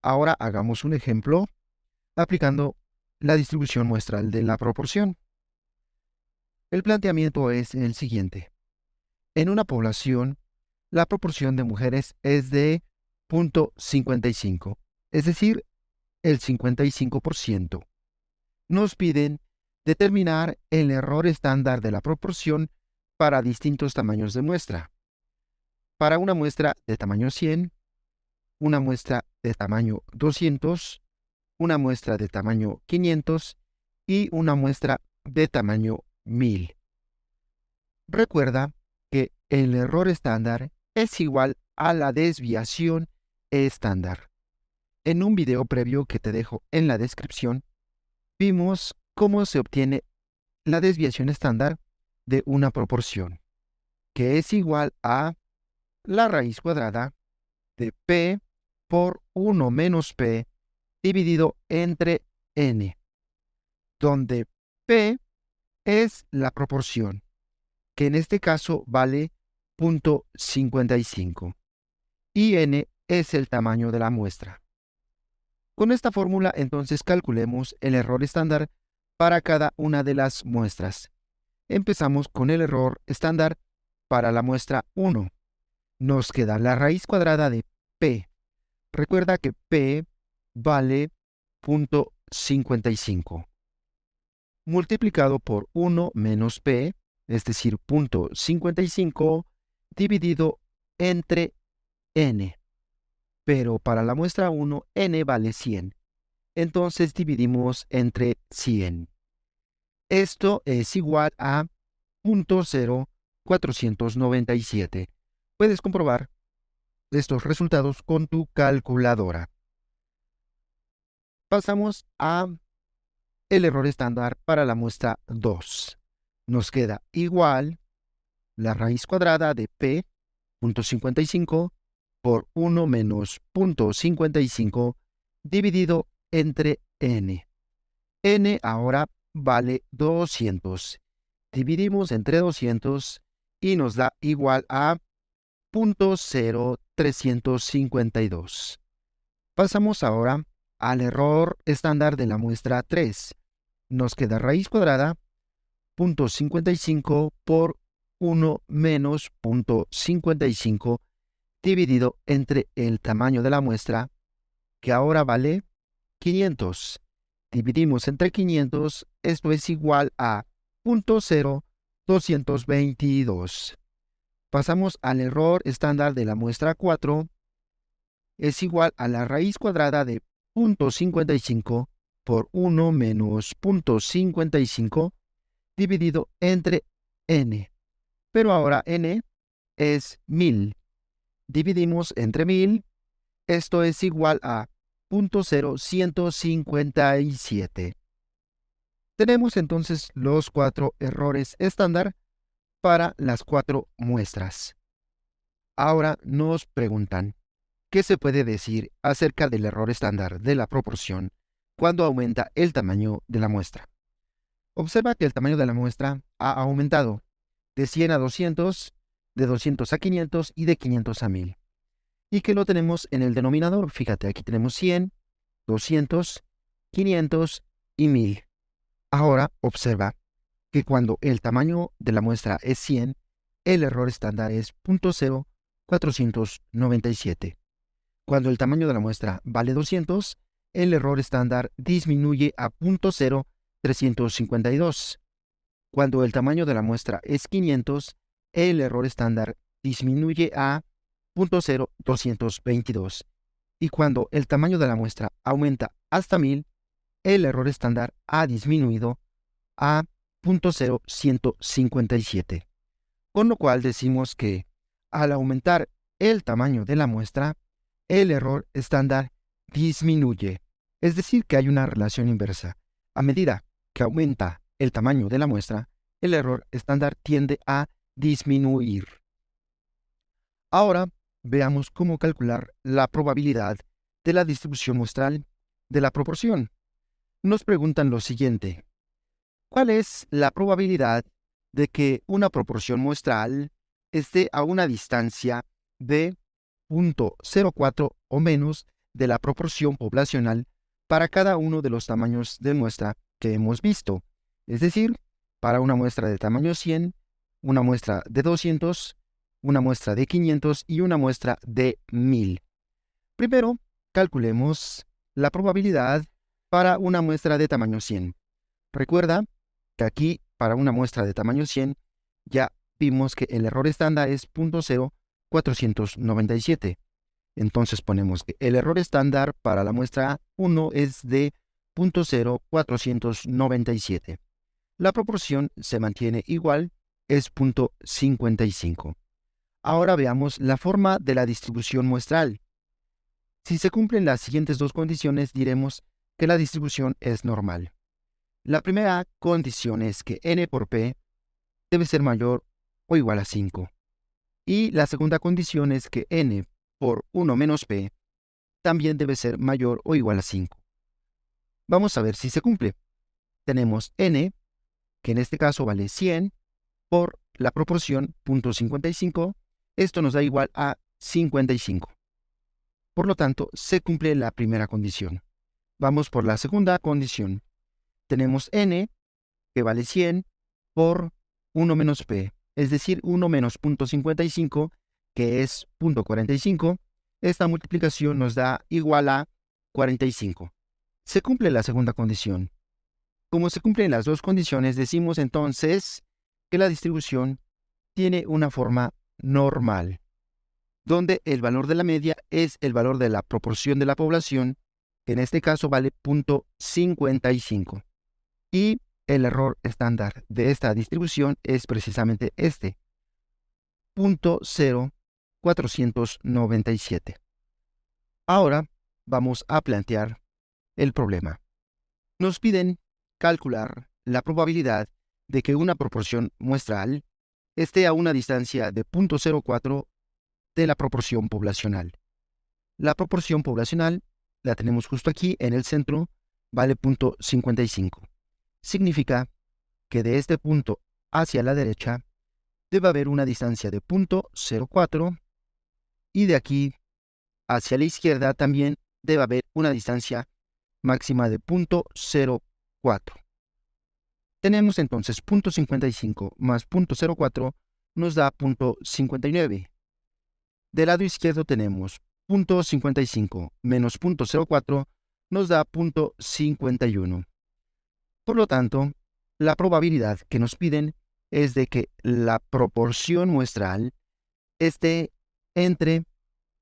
Ahora hagamos un ejemplo aplicando la distribución muestral de la proporción. El planteamiento es el siguiente. En una población, la proporción de mujeres es de 0.55, es decir, el 55%. Nos piden determinar el error estándar de la proporción para distintos tamaños de muestra. Para una muestra de tamaño 100, una muestra de tamaño 200, una muestra de tamaño 500 y una muestra de tamaño 1000. Recuerda que el error estándar es igual a la desviación estándar. En un video previo que te dejo en la descripción, vimos cómo se obtiene la desviación estándar de una proporción, que es igual a la raíz cuadrada de p por 1 menos p dividido entre n, donde p es la proporción, que en este caso vale 0.55, y n es el tamaño de la muestra. Con esta fórmula entonces calculemos el error estándar para cada una de las muestras. Empezamos con el error estándar para la muestra 1. Nos queda la raíz cuadrada de p. Recuerda que p vale 0.55. Multiplicado por 1 menos p, es decir, 0.55, dividido entre n. Pero para la muestra 1, n vale 100. Entonces dividimos entre 100. Esto es igual a 0.0497. Puedes comprobar estos resultados con tu calculadora. Pasamos a el error estándar para la muestra 2. Nos queda igual la raíz cuadrada de p, 0.55, por 1 menos 0.55 dividido entre n. n ahora vale 200. Dividimos entre 200 y nos da igual a 0.0352. Pasamos ahora al error estándar de la muestra 3. Nos queda raíz cuadrada 0.55 por 1 menos 0.55 dividido entre el tamaño de la muestra, que ahora vale 500. Dividimos entre 500, esto es igual a 0.0222. Pasamos al error estándar de la muestra 4, es igual a la raíz cuadrada de 0.55 por 1 menos 0.55 dividido entre n. Pero ahora n es 1000. Dividimos entre 1000, esto es igual a 0.0157. Tenemos entonces los 4 errores estándar para las 4 muestras. Ahora nos preguntan, ¿qué se puede decir acerca del error estándar de la proporción cuando aumenta el tamaño de la muestra? Observa que el tamaño de la muestra ha aumentado de 100 a 200, de 200 a 500 y de 500 a 1000. Y que lo tenemos en el denominador. Fíjate, aquí tenemos 100, 200, 500 y 1000. Ahora observa que cuando el tamaño de la muestra es 100, el error estándar es 0.0497. Cuando el tamaño de la muestra vale 200, el error estándar disminuye a 0.0352. Cuando el tamaño de la muestra es 500, el error estándar disminuye a 0.0222. Y cuando el tamaño de la muestra aumenta hasta 1000, el error estándar ha disminuido a 0.0157. Con lo cual decimos que al aumentar el tamaño de la muestra, el error estándar disminuye. Es decir, que hay una relación inversa. A medida que aumenta el tamaño de la muestra, el error estándar tiende a disminuir. Ahora veamos cómo calcular la probabilidad de la distribución muestral de la proporción. Nos preguntan lo siguiente: ¿cuál es la probabilidad de que una proporción muestral esté a una distancia de 0.04 o menos de la proporción poblacional para cada uno de los tamaños de muestra que hemos visto. Es decir, para una muestra de tamaño 100, una muestra de 200, una muestra de 500 y una muestra de 1000. Primero, calculemos la probabilidad para una muestra de tamaño 100. Recuerda que aquí, para una muestra de tamaño 100, ya vimos que el error estándar es 0.0497. Entonces ponemos que el error estándar para la muestra 1 es de 0.0497. La proporción se mantiene igual, es 0.55. Ahora veamos la forma de la distribución muestral. Si se cumplen las siguientes dos condiciones, diremos que la distribución es normal. La primera condición es que n por p debe ser mayor o igual a 5. Y la segunda condición es que n por 1 menos p también debe ser mayor o igual a 5. Vamos a ver si se cumple. Tenemos n, que en este caso vale 100, por la proporción 0.55. Esto nos da igual a 55. Por lo tanto, se cumple la primera condición. Vamos por la segunda condición. Tenemos n, que vale 100, por 1 menos p, es decir, 1 menos 0.55, que es 0.45. Esta multiplicación nos da igual a 45. Se cumple la segunda condición. Como se cumplen las dos condiciones, decimos entonces que la distribución tiene una forma normal, donde el valor de la media es el valor de la proporción de la población, que en este caso vale 0.55. Y el error estándar de esta distribución es precisamente este, 0.0497. Ahora vamos a plantear el problema. Nos piden calcular la probabilidad de que una proporción muestral esté a una distancia de 0.04 de la proporción poblacional. La proporción poblacional la tenemos justo aquí en el centro, vale 0.55. Significa que de este punto hacia la derecha debe haber una distancia de 0.04 y de aquí hacia la izquierda también debe haber una distancia máxima de 0.04. Tenemos entonces 0.55 más 0.04 nos da 0.59. Del lado izquierdo tenemos 0.55 menos 0.04 nos da 0.51. Por lo tanto, la probabilidad que nos piden es de que la proporción muestral esté entre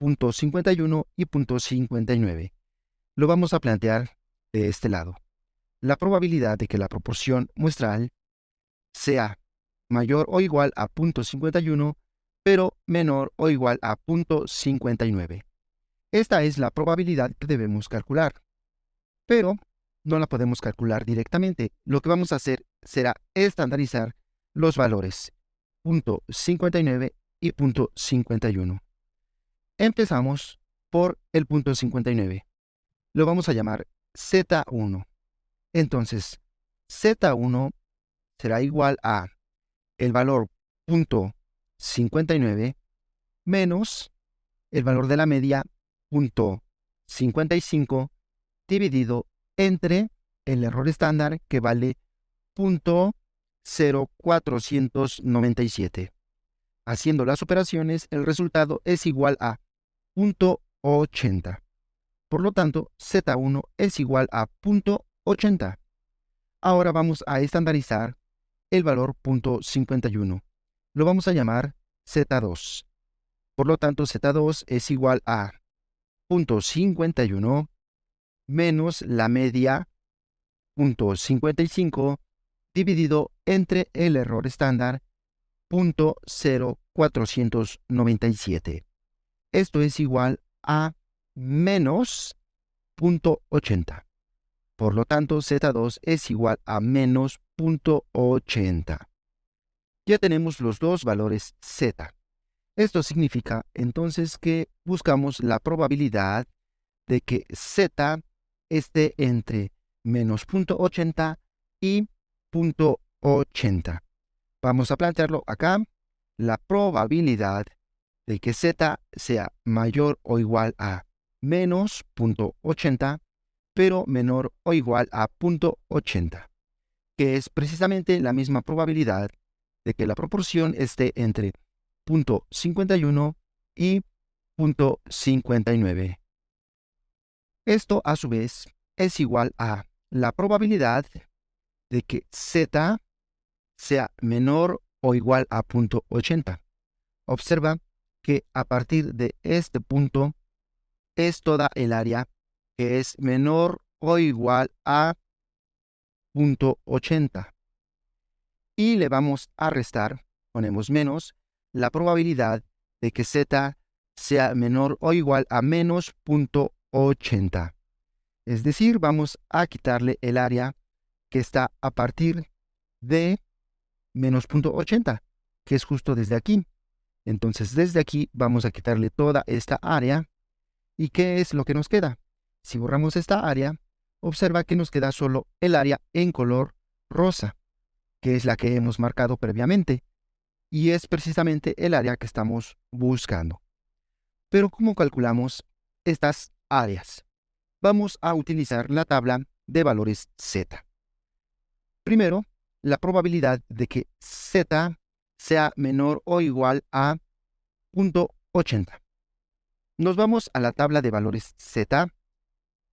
0.51 y 0.59. Lo vamos a plantear de este lado. La probabilidad de que la proporción muestral sea mayor o igual a 0.51, pero menor o igual a 0.59. Esta es la probabilidad que debemos calcular, pero no la podemos calcular directamente. Lo que vamos a hacer será estandarizar los valores 0.59 y 0.51. Empezamos por el 0.59. Lo vamos a llamar Z1. Entonces, Z1 será igual a el valor 0.59 menos el valor de la media 0.55 dividido entre el error estándar que vale 0.0497. Haciendo las operaciones, el resultado es igual a 0.80. Por lo tanto, Z1 es igual a 0.80. Ahora vamos a estandarizar el valor 0.51. Lo vamos a llamar Z2. Por lo tanto, Z2 es igual a 0.51 menos la media 0.55 dividido entre el error estándar 0.0497. Esto es igual a menos 0.80. Por lo tanto, Z2 es igual a menos 0.80. Ya tenemos los dos valores Z. Esto significa entonces que buscamos la probabilidad de que Z esté entre menos 0.80 y 0.80. Vamos a plantearlo acá. La probabilidad de que Z sea mayor o igual a menos 0.80, pero menor o igual a 0.80, que es precisamente la misma probabilidad de que la proporción esté entre 0.51 y 0.59. Esto, a su vez, es igual a la probabilidad de que z sea menor o igual a 0.80. Observa que a partir de este punto es toda el área que es menor o igual a 0.80. Y le vamos a restar, ponemos menos, la probabilidad de que z sea menor o igual a menos 0.80. Es decir, vamos a quitarle el área que está a partir de menos 0.80, que es justo desde aquí. Entonces, desde aquí vamos a quitarle toda esta área. ¿Y qué es lo que nos queda? Si borramos esta área, observa que nos queda solo el área en color rosa, que es la que hemos marcado previamente, y es precisamente el área que estamos buscando. Pero ¿cómo calculamos estas áreas? Vamos a utilizar la tabla de valores Z. Primero, la probabilidad de que Z sea menor o igual a 0.80. Nos vamos a la tabla de valores Z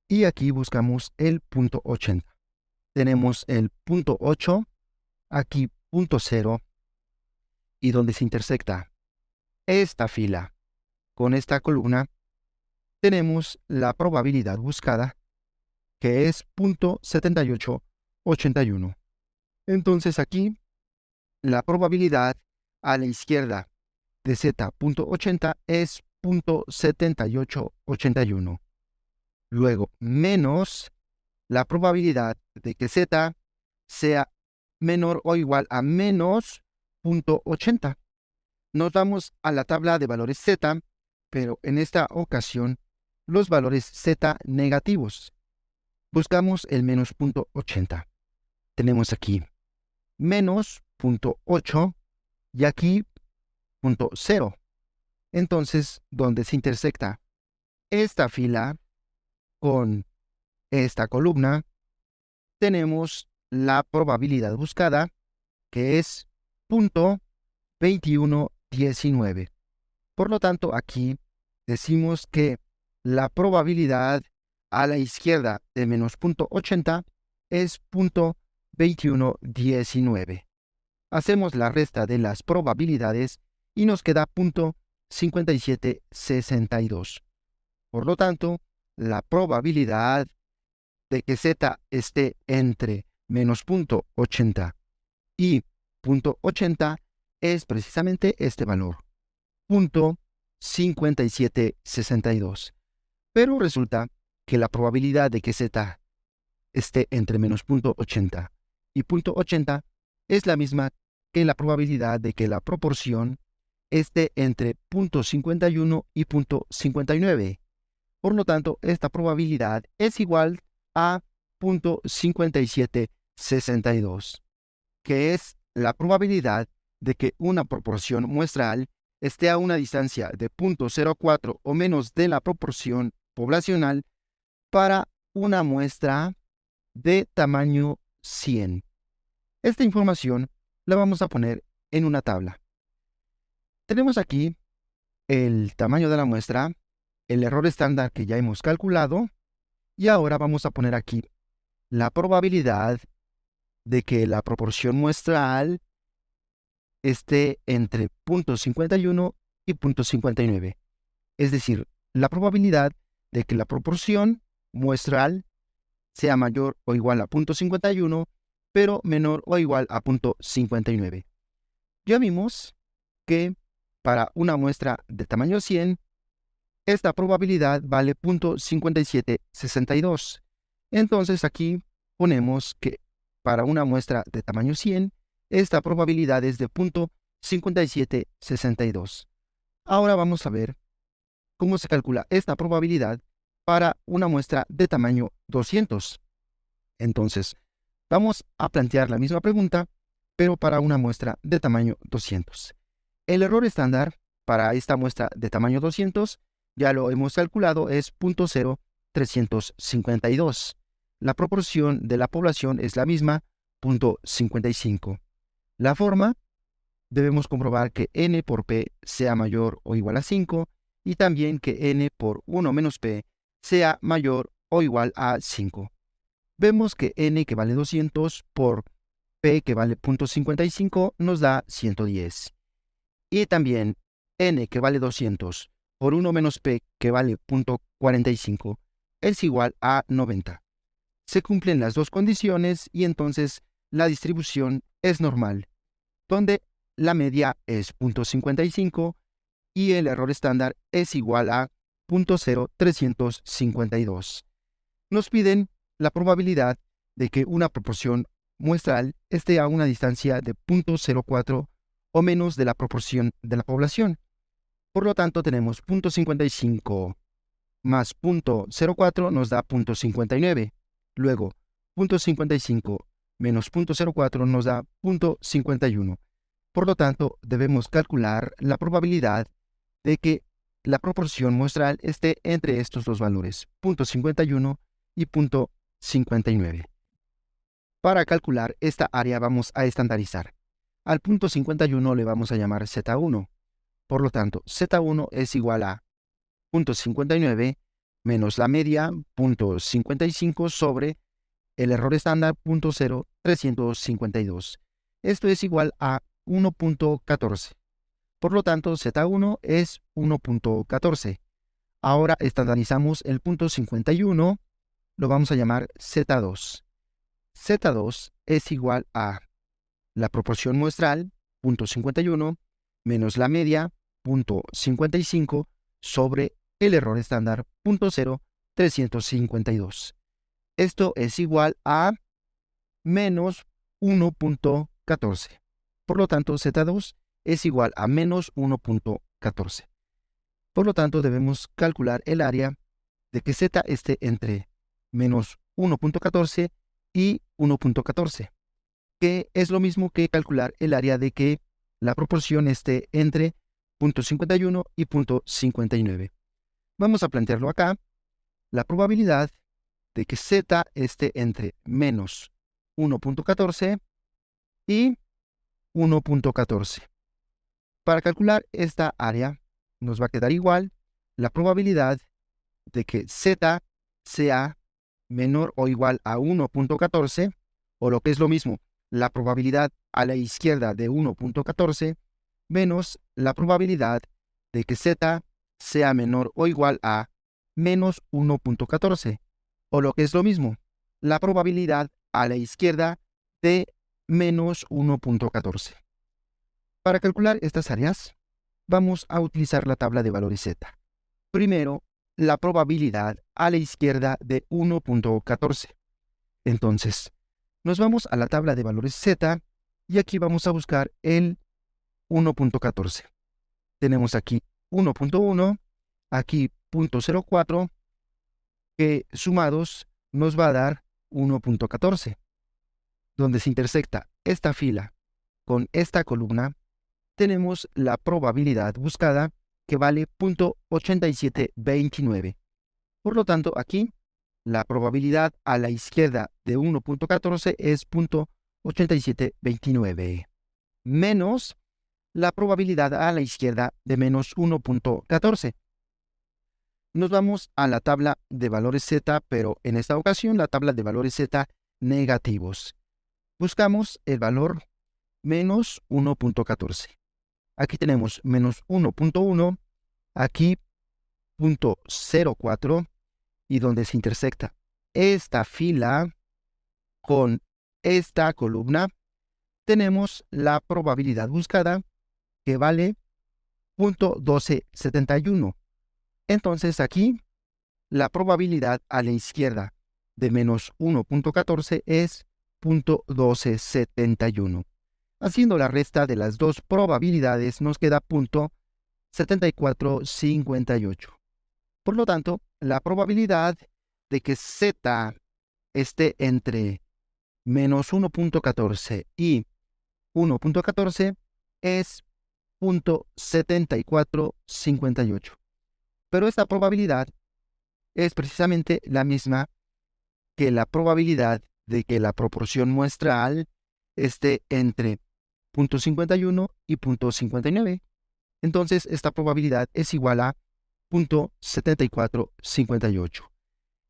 y aquí buscamos el 0.80. Tenemos el 0.8, aquí 0.0, y donde se intersecta esta fila con esta columna, tenemos la probabilidad buscada, que es 0.7881. Entonces aquí, la probabilidad a la izquierda de z.80 es 0.7881. Luego, menos la probabilidad de que z sea menor o igual a menos 0.80. Nos vamos a la tabla de valores z, pero en esta ocasión los valores z negativos. Buscamos el menos 0.80. Tenemos aquí menos 0.8 y aquí 0.0. Entonces, donde se intersecta esta fila con esta columna, tenemos la probabilidad buscada, que es 0.2119. Por lo tanto, aquí decimos que la probabilidad a la izquierda de menos 0.80 es 0.2119. Hacemos la resta de las probabilidades y nos queda 0.5762. Por lo tanto, la probabilidad de que z esté entre menos 0.80 y 0.80 es precisamente este valor, 0.5762. Pero resulta que la probabilidad de que z esté entre menos 0.80 y 0.80 es la misma que la probabilidad de que la proporción esté entre 0.51 y 0.59. Por lo tanto, esta probabilidad es igual a 0.5762, que es la probabilidad de que una proporción muestral esté a una distancia de 0.04 o menos de la proporción poblacional para una muestra de tamaño 100. Esta información la vamos a poner en una tabla. Tenemos aquí el tamaño de la muestra, el error estándar que ya hemos calculado, y ahora vamos a poner aquí la probabilidad de que la proporción muestral esté entre 0.51 y 0.59. Es decir, la probabilidad de que la proporción muestral sea mayor o igual a 0.51, pero menor o igual a 0.59. Ya vimos que para una muestra de tamaño 100, esta probabilidad vale 0.5762. Entonces aquí ponemos que para una muestra de tamaño 100, esta probabilidad es de 0.5762. Ahora vamos a ver cómo se calcula esta probabilidad para una muestra de tamaño 200. Entonces, vamos a plantear la misma pregunta, pero para una muestra de tamaño 200. El error estándar para esta muestra de tamaño 200 Ya lo hemos calculado, es 0.0352. La proporción de la población es la misma, 0.55. La forma, debemos comprobar que n por p sea mayor o igual a 5 y también que n por 1 menos p sea mayor o igual a 5. Vemos que n que vale 200 por p que vale 0.55 nos da 110. Y también n que vale 200 por 1 menos p que vale 0.45 es igual a 90. Se cumplen las dos condiciones y entonces la distribución es normal, donde la media es 0.55 y el error estándar es igual a 0.0352. Nos piden la probabilidad de que una proporción muestral esté a una distancia de 0.04 o menos de la proporción de la población. Por lo tanto, tenemos 0.55 más 0.04 nos da 0.59. Luego, 0.55 menos 0.04 nos da 0.51. Por lo tanto, debemos calcular la probabilidad de que la proporción muestral esté entre estos dos valores, 0.51 y 0.59. Para calcular esta área vamos a estandarizar. Al 0.51 le vamos a llamar Z1. Por lo tanto, Z1 es igual a 0.59 menos la media 0.55 sobre el error estándar 0.0352. Esto es igual a 1.14. Por lo tanto, Z1 es 1.14. Ahora estandarizamos el 0.51, lo vamos a llamar Z2. Z2 es igual a la proporción muestral, 0.51, menos la media, 0.55, sobre el error estándar, 0.0352. Esto es igual a menos 1.14. Por lo tanto, Z2 es igual a menos 1.14. Por lo tanto, debemos calcular el área de que Z esté entre menos 1.14 y 1.14, que es lo mismo que calcular el área de que la proporción esté entre 0.51 y 0.59. Vamos a plantearlo acá. La probabilidad de que Z esté entre menos 1.14 y 1.14. Para calcular esta área, nos va a quedar igual la probabilidad de que Z sea menor o igual a 1.14, o lo que es lo mismo, la probabilidad a la izquierda de 1.14 menos la probabilidad de que Z sea menor o igual a menos 1.14, o lo que es lo mismo, la probabilidad a la izquierda de menos 1.14. Para calcular estas áreas, vamos a utilizar la tabla de valores Z. Primero, la probabilidad a la izquierda de 1.14. Entonces, nos vamos a la tabla de valores Z y aquí vamos a buscar el 1.14. Tenemos aquí 1.1, aquí 0.04, que sumados nos va a dar 1.14. Donde se intersecta esta fila con esta columna, tenemos la probabilidad buscada que vale 0.8729. Por lo tanto, aquí la probabilidad a la izquierda de 1.14 es 0.8729 menos la probabilidad a la izquierda de menos 1.14. Nos vamos a la tabla de valores Z, pero en esta ocasión la tabla de valores Z negativos. Buscamos el valor menos 1.14. Aquí tenemos menos 1.1, aquí 0.04, y donde se intersecta esta fila con esta columna, tenemos la probabilidad buscada que vale 0.1271. Entonces aquí la probabilidad a la izquierda de menos 1.14 es 0.1271. Haciendo la resta de las dos probabilidades nos queda 0.7458. Por lo tanto, la probabilidad de que Z esté entre menos 1.14 y 1.14 es 0.7458. Pero esta probabilidad es precisamente la misma que la probabilidad de que la proporción muestral esté entre 0.51 y 0.59. Entonces, esta probabilidad es igual a 0.7458.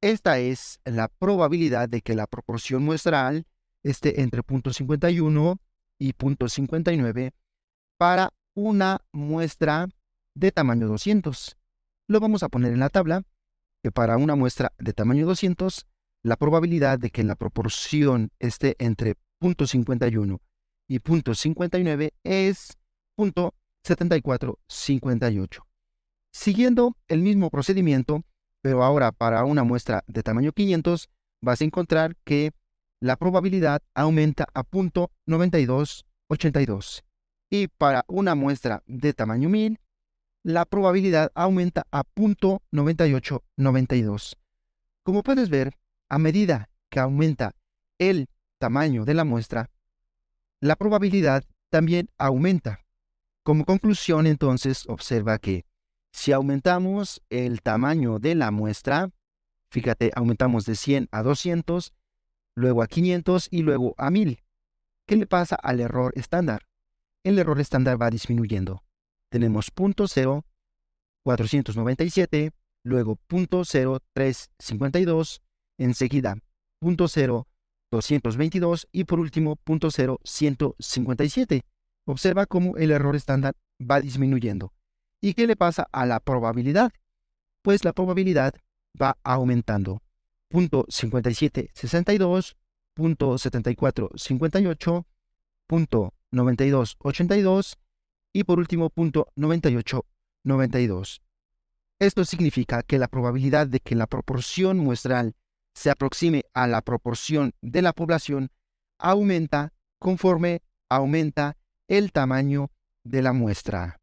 Esta es la probabilidad de que la proporción muestral esté entre 0.51 y 0.59 para una muestra de tamaño 200. Lo vamos a poner en la tabla, que para una muestra de tamaño 200, la probabilidad de que la proporción esté entre 0.51 y 0.59 es 0.7458. Siguiendo el mismo procedimiento, pero ahora para una muestra de tamaño 500, vas a encontrar que la probabilidad aumenta a 0.9282. Y para una muestra de tamaño 1000, la probabilidad aumenta a 0.9892. Como puedes ver, a medida que aumenta el tamaño de la muestra, la probabilidad también aumenta. Como conclusión, entonces, observa que si aumentamos el tamaño de la muestra, fíjate, aumentamos de 100 a 200, luego a 500 y luego a 1000. ¿Qué le pasa al error estándar? El error estándar va disminuyendo. Tenemos 0.0497, luego 0.0352, enseguida 0.0222 y por último 0.0157. Observa cómo el error estándar va disminuyendo. ¿Y qué le pasa a la probabilidad? Pues la probabilidad va aumentando. 0.5762, 0.7458, 0.9282 y por último 0.9892. Esto significa que la probabilidad de que la proporción muestral se aproxime a la proporción de la población aumenta conforme aumenta el tamaño de la muestra.